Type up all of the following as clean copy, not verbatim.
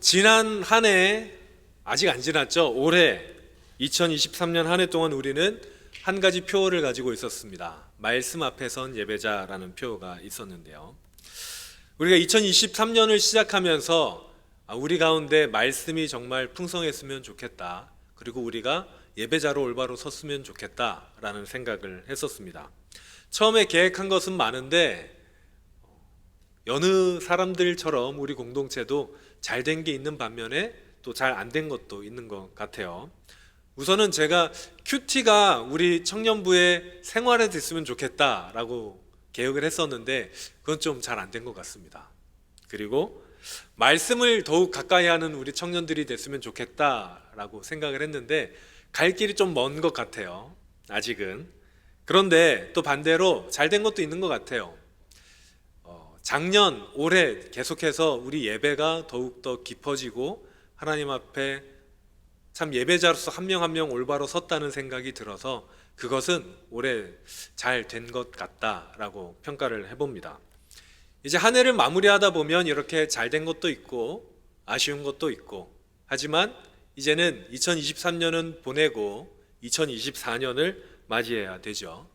지난 한 해, 아직 안 지났죠? 올해 2023년 한 해 동안 우리는 한 가지 표어를 가지고 있었습니다. 말씀 앞에 선 예배자라는 표어가 있었는데요. 우리가 2023년을 시작하면서 우리 가운데 말씀이 정말 풍성했으면 좋겠다. 그리고 우리가 예배자로 올바로 섰으면 좋겠다라는 생각을 했었습니다. 처음에 계획한 것은 많은데 여느 사람들처럼 우리 공동체도 잘 된 게 있는 반면에 또 잘 안 된 것도 있는 것 같아요. 우선은 제가 큐티가 우리 청년부의 생활에 됐으면 좋겠다라고 계획을 했었는데 그건 좀 잘 안 된 것 같습니다. 그리고 말씀을 더욱 가까이 하는 우리 청년들이 됐으면 좋겠다라고 생각을 했는데 갈 길이 좀 먼 것 같아요. 아직은. 그런데 또 반대로 잘 된 것도 있는 것 같아요. 작년, 올해 계속해서 우리 예배가 더욱더 깊어지고 하나님 앞에 참 예배자로서 한 명 한 명 올바로 섰다는 생각이 들어서 그것은 올해 잘 된 것 같다라고 평가를 해봅니다. 이제 한 해를 마무리하다 보면 이렇게 잘 된 것도 있고 아쉬운 것도 있고 하지만 이제는 2023년은 보내고 2024년을 맞이해야 되죠.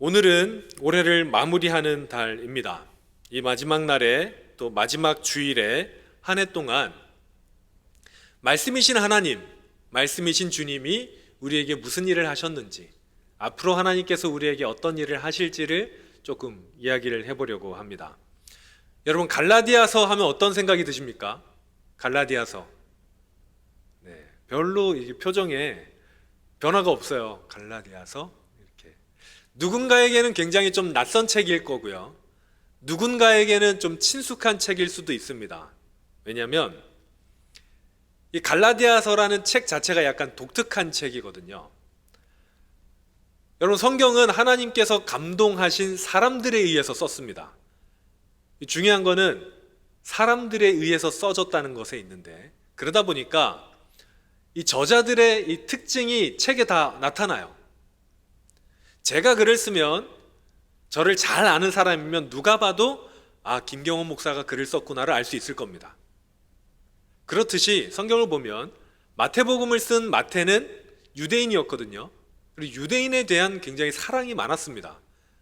오늘은 올해를 마무리하는 달입니다. 이 마지막 날에 또 마지막 주일에 한 해 동안 말씀이신 하나님, 말씀이신 주님이 우리에게 무슨 일을 하셨는지, 앞으로 하나님께서 우리에게 어떤 일을 하실지를 조금 이야기를 해보려고 합니다. 여러분, 갈라디아서 하면 어떤 생각이 드십니까? 갈라디아서. 네, 별로 표정에 변화가 없어요. 갈라디아서. 누군가에게는 굉장히 좀 낯선 책일 거고요. 누군가에게는 좀 친숙한 책일 수도 있습니다. 왜냐하면 이 갈라디아서라는 책 자체가 약간 독특한 책이거든요. 여러분, 성경은 하나님께서 감동하신 사람들에 의해서 썼습니다. 중요한 거는 사람들에 의해서 써졌다는 것에 있는데, 그러다 보니까 이 저자들의 이 특징이 책에 다 나타나요. 제가 글을 쓰면 저를 잘 아는 사람이면 누가 봐도 김경원 목사가 글을 썼구나를 알 수 있을 겁니다. 그렇듯이 성경을 보면 마태복음을 쓴 마태는 유대인이었거든요. 그리고 유대인에 대한 굉장히 사랑이 많았습니다.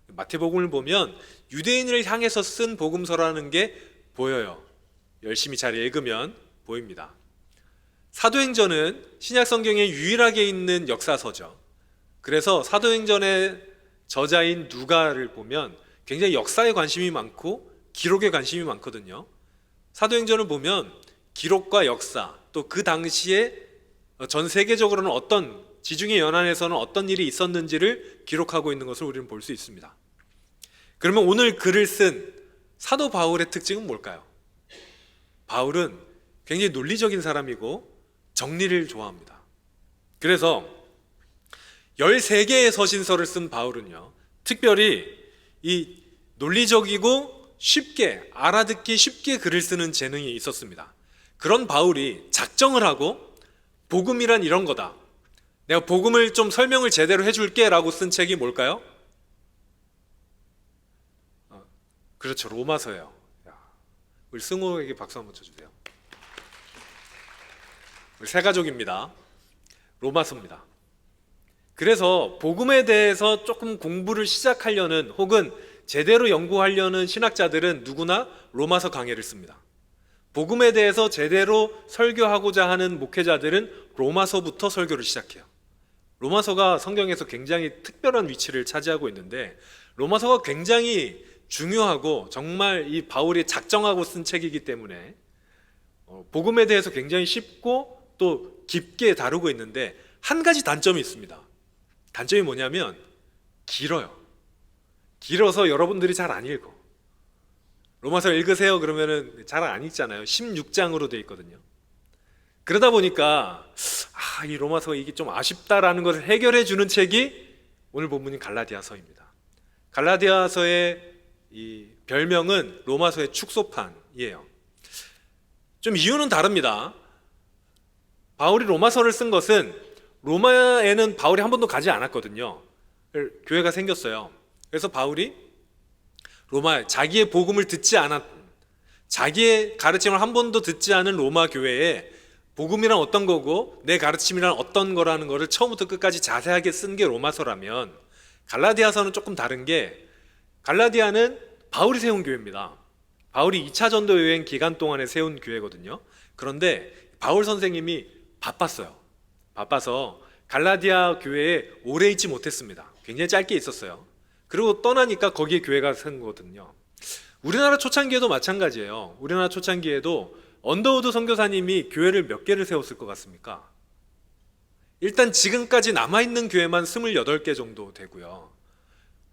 마태복음을 보면 유대인을 향해서 쓴 복음서라는 게 보여요. 열심히 잘 읽으면 보입니다. 사도행전은 신약 성경에 유일하게 있는 역사서죠. 그래서 사도행전의 저자인 누가를 보면 굉장히 역사에 관심이 많고 기록에 관심이 많거든요. 사도행전을 보면 기록과 역사, 또 그 당시에 전 세계적으로는 어떤 지중해 연안에서는 어떤 일이 있었는지를 기록하고 있는 것을 우리는 볼 수 있습니다. 그러면 오늘 글을 쓴 사도 바울의 특징은 뭘까요? 바울은 굉장히 논리적인 사람이고 정리를 좋아합니다. 그래서 13개의 서신서를 쓴 바울은요, 특별히 이 논리적이고 쉽게 알아듣기 쉽게 글을 쓰는 재능이 있었습니다. 그런 바울이 작정을 하고 복음이란 이런 거다, 내가 복음을 좀 설명을 제대로 해줄게 라고 쓴 책이 뭘까요? 그렇죠, 로마서예요. 우리 승호에게 박수 한번 쳐주세요. 우리 세 가족입니다. 로마서입니다. 그래서 복음에 대해서 조금 공부를 시작하려는 혹은 제대로 연구하려는 신학자들은 누구나 로마서 강해를 씁니다. 복음에 대해서 제대로 설교하고자 하는 목회자들은 로마서부터 설교를 시작해요. 로마서가 성경에서 굉장히 특별한 위치를 차지하고 있는데 로마서가 굉장히 중요하고 정말 이 바울이 작정하고 쓴 책이기 때문에 복음에 대해서 굉장히 쉽고 또 깊게 다루고 있는데 한 가지 단점이 있습니다. 단점이 뭐냐면 길어요. 길어서 여러분들이 잘 안 읽어. 로마서 읽으세요 그러면은 잘 안 읽잖아요. 16장으로 되어 있거든요. 그러다 보니까 이 로마서 이게 좀 아쉽다라는 것을 해결해 주는 책이 오늘 본문인 갈라디아서입니다. 갈라디아서의 이 별명은 로마서의 축소판이에요. 좀 이유는 다릅니다. 바울이 로마서를 쓴 것은 로마에는 바울이 한 번도 가지 않았거든요. 교회가 생겼어요. 그래서 바울이 로마에 자기의 복음을 듣지 않았 자기의 가르침을 한 번도 듣지 않은 로마 교회에 복음이란 어떤 거고 내 가르침이란 어떤 거라는 거를 처음부터 끝까지 자세하게 쓴 게 로마서라면, 갈라디아서는 조금 다른 게, 갈라디아는 바울이 세운 교회입니다. 바울이 2차 전도 여행 기간 동안에 세운 교회거든요. 그런데 바울 선생님이 바빠서 갈라디아 교회에 오래 있지 못했습니다. 굉장히 짧게 있었어요. 그리고 떠나니까 거기에 교회가 생 거거든요. 우리나라 초창기에도 마찬가지예요. 우리나라 초창기에도 언더우드 선교사님이 교회를 몇 개를 세웠을 것 같습니까? 일단 지금까지 남아있는 교회만 28개 정도 되고요.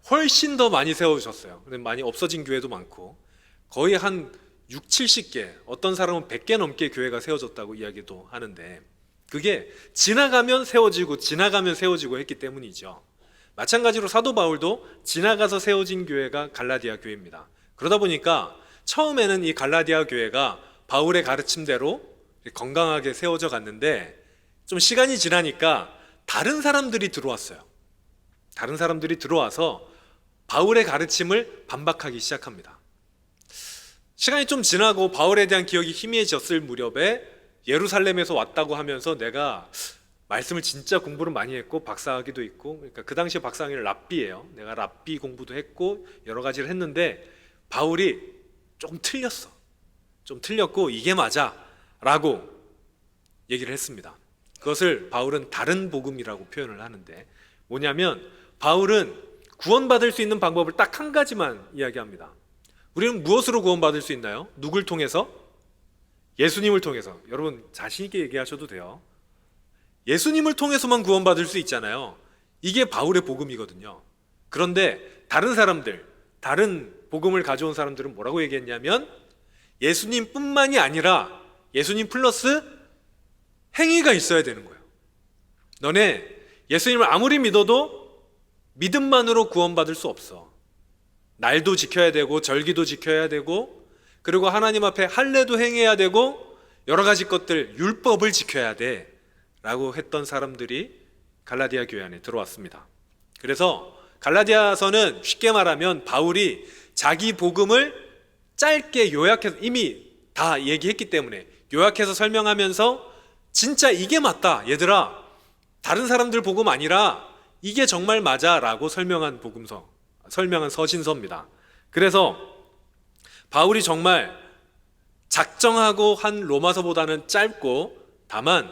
훨씬 더 많이 세워주셨어요. 많이 없어진 교회도 많고, 거의 한 6, 70개, 어떤 사람은 100개 넘게 교회가 세워졌다고 이야기도 하는데, 그게 지나가면 세워지고 했기 때문이죠. 마찬가지로 사도 바울도 지나가서 세워진 교회가 갈라디아 교회입니다. 그러다 보니까 처음에는 이 갈라디아 교회가 바울의 가르침대로 건강하게 세워져 갔는데, 좀 시간이 지나니까 다른 사람들이 들어왔어요. 다른 사람들이 들어와서 바울의 가르침을 반박하기 시작합니다. 시간이 좀 지나고 바울에 대한 기억이 희미해졌을 무렵에 예루살렘에서 왔다고 하면서 내가 말씀을 진짜 공부를 많이 했고 박사학위도 있고, 그러니까 그 당시에 박사학위는 랍비예요. 내가 랍비 공부도 했고 여러 가지를 했는데 바울이 조금 틀렸고 이게 맞아 라고 얘기를 했습니다. 그것을 바울은 다른 복음이라고 표현을 하는데, 뭐냐면 바울은 구원받을 수 있는 방법을 딱 한 가지만 이야기합니다. 우리는 무엇으로 구원받을 수 있나요? 누굴 통해서? 예수님을 통해서. 여러분 자신 있게 얘기하셔도 돼요. 예수님을 통해서만 구원받을 수 있잖아요. 이게 바울의 복음이거든요. 그런데 다른 복음을 가져온 사람들은 뭐라고 얘기했냐면, 예수님뿐만이 아니라 예수님 플러스 행위가 있어야 되는 거예요. 너네 예수님을 아무리 믿어도 믿음만으로 구원받을 수 없어. 날도 지켜야 되고 절기도 지켜야 되고, 그리고 하나님 앞에 할례도 행해야 되고 여러 가지 것들, 율법을 지켜야 돼 라고 했던 사람들이 갈라디아 교회 안에 들어왔습니다. 그래서 갈라디아서는 쉽게 말하면 바울이 자기 복음을 짧게 요약해서, 이미 다 얘기했기 때문에 요약해서 설명하면서 진짜 이게 맞다 얘들아, 다른 사람들 복음 아니라 이게 정말 맞아 라고 설명한 서신서입니다. 그래서 바울이 정말 작정하고 한 로마서보다는 짧고 다만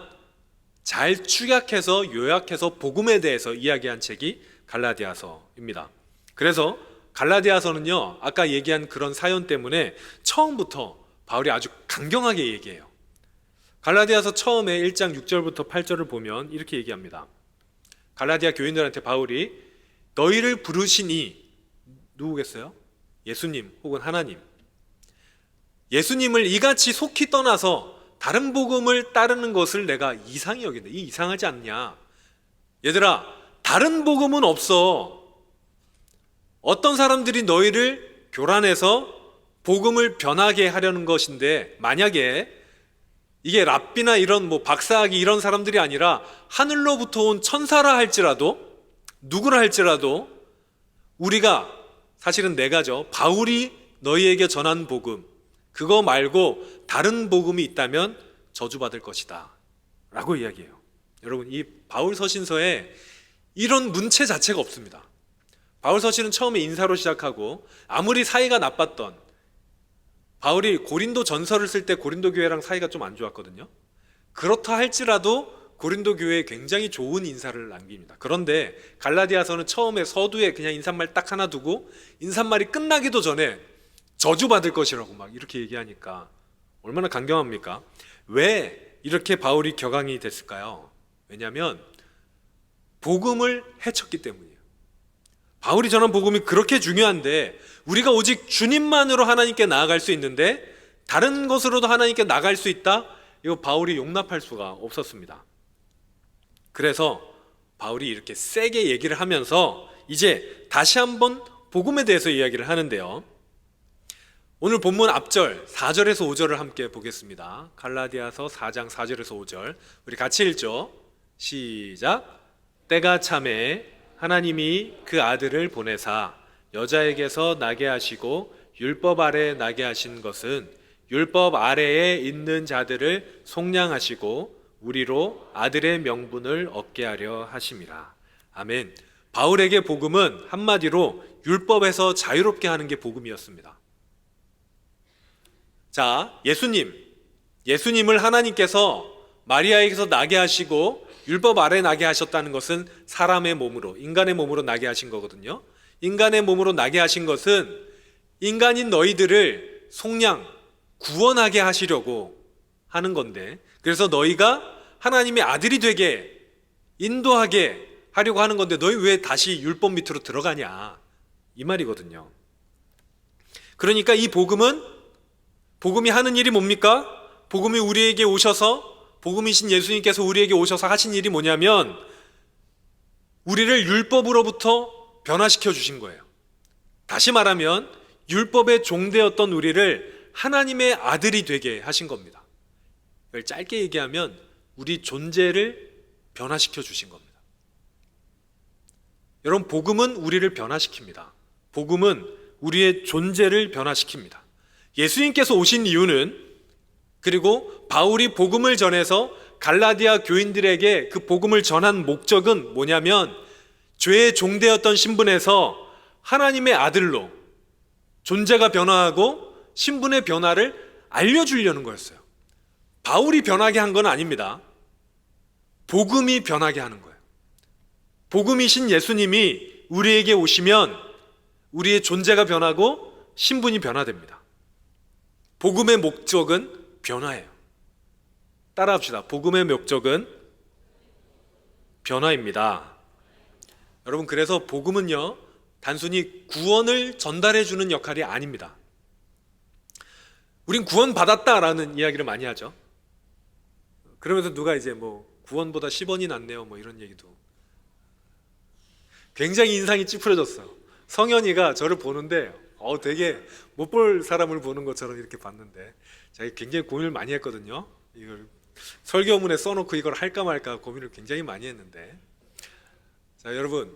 잘 축약해서 요약해서 복음에 대해서 이야기한 책이 갈라디아서입니다. 그래서 갈라디아서는요, 아까 얘기한 그런 사연 때문에 처음부터 바울이 아주 강경하게 얘기해요. 갈라디아서 처음에 1장 6절부터 8절을 보면 이렇게 얘기합니다. 갈라디아 교인들한테 바울이 너희를 부르시니, 누구겠어요? 예수님 혹은 하나님. 예수님을 이같이 속히 떠나서 다른 복음을 따르는 것을 내가 이상히 여긴다. 이 이상하지 않냐? 얘들아, 다른 복음은 없어. 어떤 사람들이 너희를 교란해서 복음을 변하게 하려는 것인데, 만약에 이게 랍비나 이런 박사학위 이런 사람들이 아니라 하늘로부터 온 천사라 할지라도, 누구라 할지라도, 우리가, 사실은 내가죠, 바울이 너희에게 전한 복음, 그거 말고 다른 복음이 있다면 저주받을 것이다 라고 이야기해요. 여러분, 이 바울 서신서에 이런 문체 자체가 없습니다. 바울 서신은 처음에 인사로 시작하고, 아무리 사이가 나빴던, 바울이 고린도 전서를 쓸 때 고린도 교회랑 사이가 좀 안 좋았거든요. 그렇다 할지라도 고린도 교회에 굉장히 좋은 인사를 남깁니다. 그런데 갈라디아서는 처음에 서두에 그냥 인사말 딱 하나 두고 인사말이 끝나기도 전에 저주받을 것이라고 막 이렇게 얘기하니까 얼마나 강경합니까? 왜 이렇게 바울이 격앙이 됐을까요? 왜냐하면 복음을 해쳤기 때문이에요. 바울이 전한 복음이 그렇게 중요한데, 우리가 오직 주님만으로 하나님께 나아갈 수 있는데 다른 것으로도 하나님께 나갈 수 있다? 이거 바울이 용납할 수가 없었습니다. 그래서 바울이 이렇게 세게 얘기를 하면서 이제 다시 한번 복음에 대해서 이야기를 하는데요. 오늘 본문 앞절 4절에서 5절을 함께 보겠습니다. 갈라디아서 4장 4절에서 5절 우리 같이 읽죠. 시작. 때가 차매 하나님이 그 아들을 보내사 여자에게서 나게 하시고 율법 아래 나게 하신 것은 율법 아래에 있는 자들을 속량하시고 우리로 아들의 명분을 얻게 하려 하심이라. 아멘. 바울에게 복음은 한마디로 율법에서 자유롭게 하는 게 복음이었습니다. 자, 예수님을 하나님께서 마리아에게서 나게 하시고 율법 아래 나게 하셨다는 것은 사람의 몸으로, 인간의 몸으로 나게 하신 거거든요. 인간의 몸으로 나게 하신 것은 인간인 너희들을 속량, 구원하게 하시려고 하는 건데, 그래서 너희가 하나님의 아들이 되게 인도하게 하려고 하는 건데 너희 왜 다시 율법 밑으로 들어가냐, 이 말이거든요. 그러니까 이 복음이 하는 일이 뭡니까? 복음이 우리에게 오셔서, 복음이신 예수님께서 우리에게 오셔서 하신 일이 뭐냐면 우리를 율법으로부터 변화시켜 주신 거예요. 다시 말하면 율법의 종되었던 우리를 하나님의 아들이 되게 하신 겁니다. 이걸 짧게 얘기하면 우리 존재를 변화시켜 주신 겁니다. 여러분, 복음은 우리를 변화시킵니다. 복음은 우리의 존재를 변화시킵니다. 예수님께서 오신 이유는, 그리고 바울이 복음을 전해서 갈라디아 교인들에게 그 복음을 전한 목적은 뭐냐면 죄의 종되었던 신분에서 하나님의 아들로 존재가 변화하고 신분의 변화를 알려주려는 거였어요. 바울이 변하게 한 건 아닙니다. 복음이 변하게 하는 거예요. 복음이신 예수님이 우리에게 오시면 우리의 존재가 변하고 신분이 변화됩니다. 복음의 목적은 변화예요. 따라합시다. 복음의 목적은 변화입니다. 여러분, 그래서 복음은요, 단순히 구원을 전달해 주는 역할이 아닙니다. 우린 구원받았다라는 이야기를 많이 하죠. 그러면서 누가 이제 구원보다 10원이 낫네요, 이런 얘기도. 굉장히 인상이 찌푸려졌어요. 성현이가 저를 보는데 되게 못 볼 사람을 보는 것처럼 이렇게 봤는데 제가 굉장히 고민을 많이 했거든요. 이걸 설교문에 써놓고 이걸 할까 말까 고민을 굉장히 많이 했는데, 자, 여러분,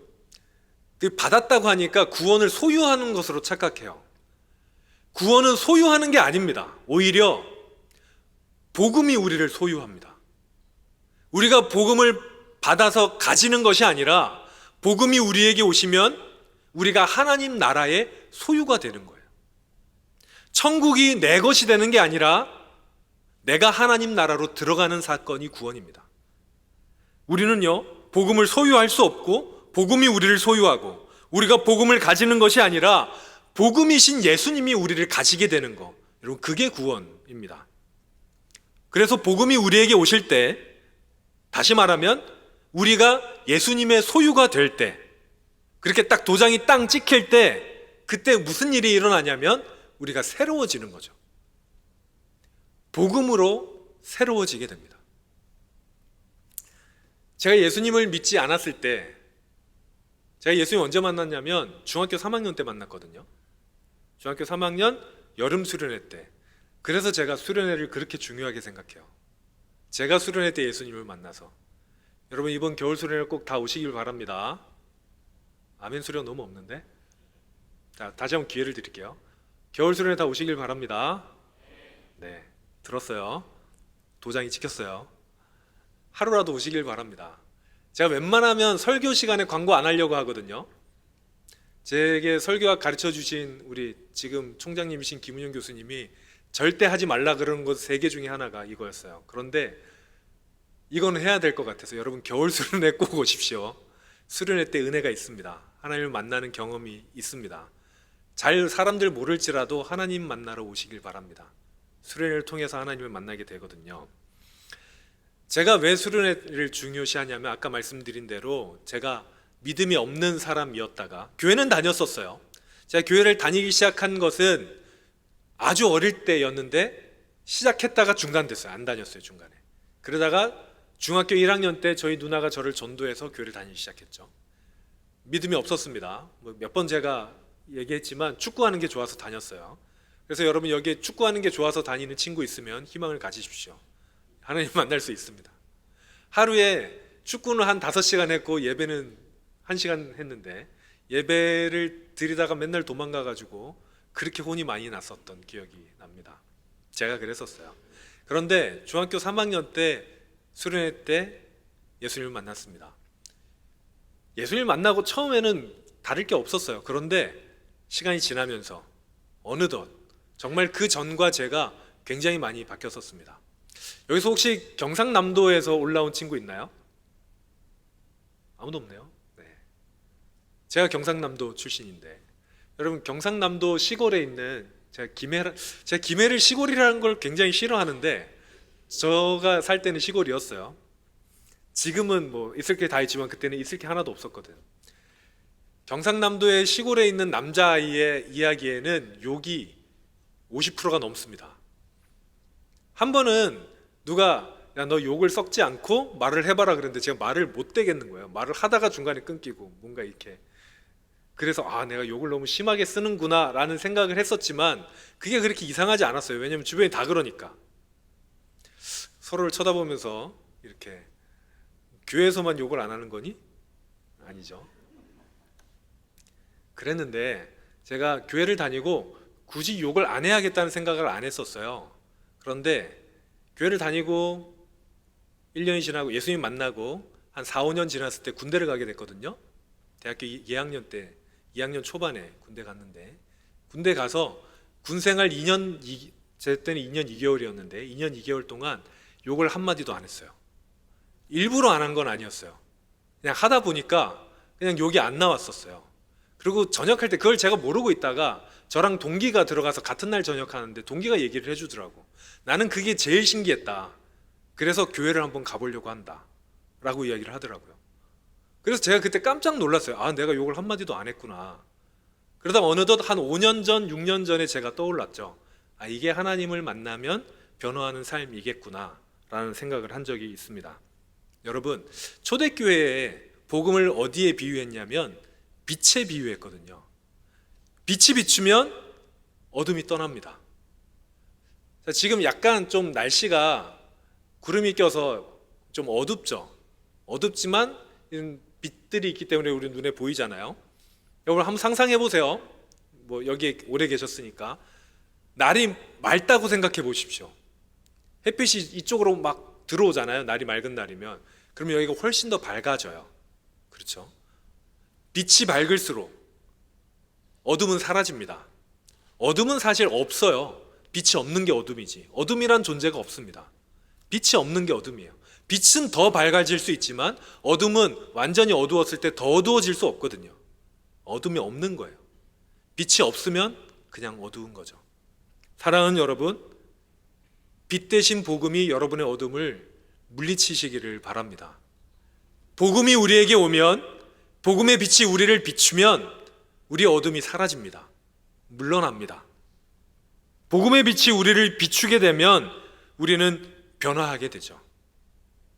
받았다고 하니까 구원을 소유하는 것으로 착각해요. 구원은 소유하는 게 아닙니다. 오히려 복음이 우리를 소유합니다. 우리가 복음을 받아서 가지는 것이 아니라 복음이 우리에게 오시면 우리가 하나님 나라의 소유가 되는 거예요. 천국이 내 것이 되는 게 아니라 내가 하나님 나라로 들어가는 사건이 구원입니다. 우리는요, 복음을 소유할 수 없고 복음이 우리를 소유하고, 우리가 복음을 가지는 것이 아니라 복음이신 예수님이 우리를 가지게 되는 거, 여러분, 그게 구원입니다. 그래서 복음이 우리에게 오실 때, 다시 말하면 우리가 예수님의 소유가 될 때, 그렇게 딱 도장이 땅 찍힐 때, 그때 무슨 일이 일어나냐면 우리가 새로워지는 거죠. 복음으로 새로워지게 됩니다. 제가 예수님을 믿지 않았을 때, 제가 예수님 언제 만났냐면 중학교 3학년 때 만났거든요. 중학교 3학년 여름 수련회 때. 그래서 제가 수련회를 그렇게 중요하게 생각해요. 제가 수련회 때 예수님을 만나서. 여러분, 이번 겨울 수련회 꼭 다 오시길 바랍니다. 아멘 소리가 너무 없는데? 자, 다시 한번 기회를 드릴게요. 겨울 수련회 다 오시길 바랍니다. 네, 들었어요. 도장이 찍혔어요. 하루라도 오시길 바랍니다. 제가 웬만하면 설교 시간에 광고 안 하려고 하거든요. 제게 설교학 가르쳐 주신 우리 지금 총장님이신 김은영 교수님이 절대 하지 말라 그러는 것 3개 중에 하나가 이거였어요. 그런데 이건 해야 될 것 같아서 여러분, 겨울 수련회 꼭 오십시오. 수련회 때 은혜가 있습니다. 하나님을 만나는 경험이 있습니다. 잘 사람들 모를지라도 하나님 만나러 오시길 바랍니다. 수련회를 통해서 하나님을 만나게 되거든요. 제가 왜 수련회를 중요시하냐면 아까 말씀드린 대로 제가 믿음이 없는 사람이었다가 교회는 다녔었어요. 제가 교회를 다니기 시작한 것은 아주 어릴 때였는데 시작했다가 중단됐어요. 안 다녔어요, 중간에. 그러다가 중학교 1학년 때 저희 누나가 저를 전도해서 교회를 다니기 시작했죠. 믿음이 없었습니다. 몇 번 제가 얘기했지만 축구하는 게 좋아서 다녔어요. 그래서 여러분, 여기에 축구하는 게 좋아서 다니는 친구 있으면 희망을 가지십시오. 하나님 만날 수 있습니다. 하루에 축구는 한 5시간 했고 예배는 1시간 했는데 예배를 드리다가 맨날 도망가가지고 그렇게 혼이 많이 났었던 기억이 납니다. 제가 그랬었어요. 그런데 중학교 3학년 때 수련회 때 예수님을 만났습니다. 예수님을 만나고 처음에는 다를 게 없었어요. 그런데 시간이 지나면서 어느덧 정말 그 전과 제가 굉장히 많이 바뀌었었습니다. 여기서 혹시 경상남도에서 올라온 친구 있나요? 아무도 없네요. 네. 제가 경상남도 출신인데, 여러분 경상남도 시골에 있는 제가 김해를 시골이라는 걸 굉장히 싫어하는데, 제가 살 때는 시골이었어요. 지금은 뭐 있을 게 다 있지만 그때는 있을 게 하나도 없었거든. 경상남도의 시골에 있는 남자아이의 이야기에는 욕이 50%가 넘습니다. 한 번은 누가 야, 너 욕을 섞지 않고 말을 해봐라 그랬는데 제가 말을 못 대겠는 거예요. 말을 하다가 중간에 끊기고 뭔가 이렇게. 그래서 내가 욕을 너무 심하게 쓰는구나 라는 생각을 했었지만 그게 그렇게 이상하지 않았어요. 왜냐면 주변이 다 그러니까. 서로를 쳐다보면서 이렇게, 교회에서만 욕을 안 하는 거니? 아니죠. 그랬는데 제가 교회를 다니고 굳이 욕을 안 해야겠다는 생각을 안 했었어요. 그런데 교회를 다니고 1년이 지나고 예수님 만나고 한 4, 5년 지났을 때 군대를 가게 됐거든요. 대학교 2학년 때, 2학년 초반에 군대 갔는데, 군대 가서 군생활 2년, 제 때는 2년 2개월이었는데 2년 2개월 동안 욕을 한마디도 안 했어요. 일부러 안 한 건 아니었어요. 그냥 하다 보니까 그냥 욕이 안 나왔었어요. 그리고 전역할 때 그걸 제가 모르고 있다가 저랑 동기가 들어가서 같은 날 전역하는데 동기가 얘기를 해주더라고. 나는 그게 제일 신기했다. 그래서 교회를 한번 가보려고 한다 라고 이야기를 하더라고요. 그래서 제가 그때 깜짝 놀랐어요. 내가 욕을 한마디도 안 했구나. 그러다 어느덧 한 5년 전, 6년 전에 제가 떠올랐죠. 이게 하나님을 만나면 변화하는 삶이겠구나 라는 생각을 한 적이 있습니다. 여러분, 초대교회에 복음을 어디에 비유했냐면 빛에 비유했거든요. 빛이 비추면 어둠이 떠납니다. 자, 지금 약간 좀 날씨가 구름이 껴서 좀 어둡죠. 어둡지만 빛들이 있기 때문에 우리 눈에 보이잖아요. 여러분 한번 상상해 보세요. 뭐 여기에 오래 계셨으니까 날이 맑다고 생각해 보십시오. 햇빛이 이쪽으로 막 들어오잖아요. 날이 맑은 날이면. 그러면 여기가 훨씬 더 밝아져요. 그렇죠? 빛이 밝을수록 어둠은 사라집니다. 어둠은 사실 없어요. 빛이 없는 게 어둠이지. 어둠이란 존재가 없습니다. 빛이 없는 게 어둠이에요. 빛은 더 밝아질 수 있지만 어둠은 완전히 어두웠을 때 더 어두워질 수 없거든요. 어둠이 없는 거예요. 빛이 없으면 그냥 어두운 거죠. 사랑하는 여러분, 빛 대신 복음이 여러분의 어둠을 물리치시기를 바랍니다. 복음이 우리에게 오면, 복음의 빛이 우리를 비추면 우리의 어둠이 사라집니다. 물러납니다. 복음의 빛이 우리를 비추게 되면 우리는 변화하게 되죠.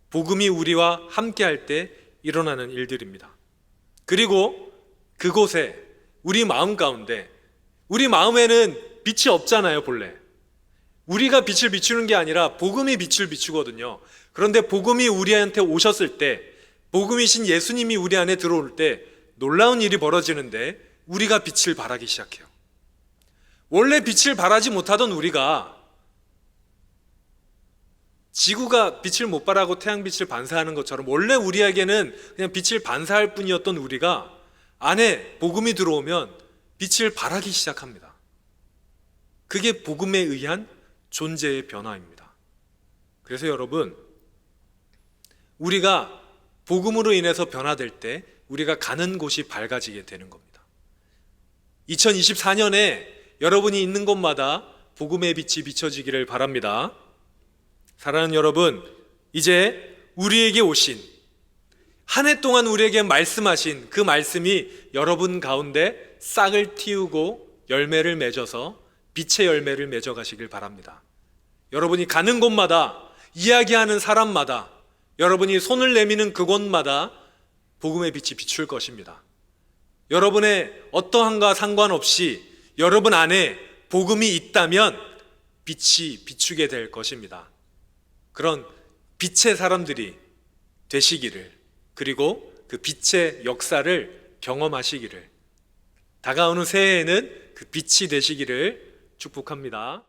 복음이 우리와 함께할 때 일어나는 일들입니다. 그리고 그곳에 우리 마음 가운데, 우리 마음에는 빛이 없잖아요, 본래. 우리가 빛을 비추는 게 아니라 복음이 빛을 비추거든요. 그런데 복음이 우리한테 오셨을 때, 복음이신 예수님이 우리 안에 들어올 때 놀라운 일이 벌어지는데 우리가 빛을 발하기 시작해요. 원래 빛을 발하지 못하던 우리가, 지구가 빛을 못 발하고 태양빛을 반사하는 것처럼 원래 우리에게는 그냥 빛을 반사할 뿐이었던 우리가 안에 복음이 들어오면 빛을 발하기 시작합니다. 그게 복음에 의한 존재의 변화입니다. 그래서 여러분, 우리가 복음으로 인해서 변화될 때 우리가 가는 곳이 밝아지게 되는 겁니다. 2024년에 여러분이 있는 곳마다 복음의 빛이 비춰지기를 바랍니다. 사랑하는 여러분, 이제 우리에게 오신, 한 해 동안 우리에게 말씀하신 그 말씀이 여러분 가운데 싹을 틔우고 열매를 맺어서 빛의 열매를 맺어 가시길 바랍니다. 여러분이 가는 곳마다, 이야기하는 사람마다, 여러분이 손을 내미는 그곳마다 복음의 빛이 비출 것입니다. 여러분의 어떠한가 상관없이 여러분 안에 복음이 있다면 빛이 비추게 될 것입니다. 그런 빛의 사람들이 되시기를, 그리고 그 빛의 역사를 경험하시기를, 다가오는 새해에는 그 빛이 되시기를 축복합니다.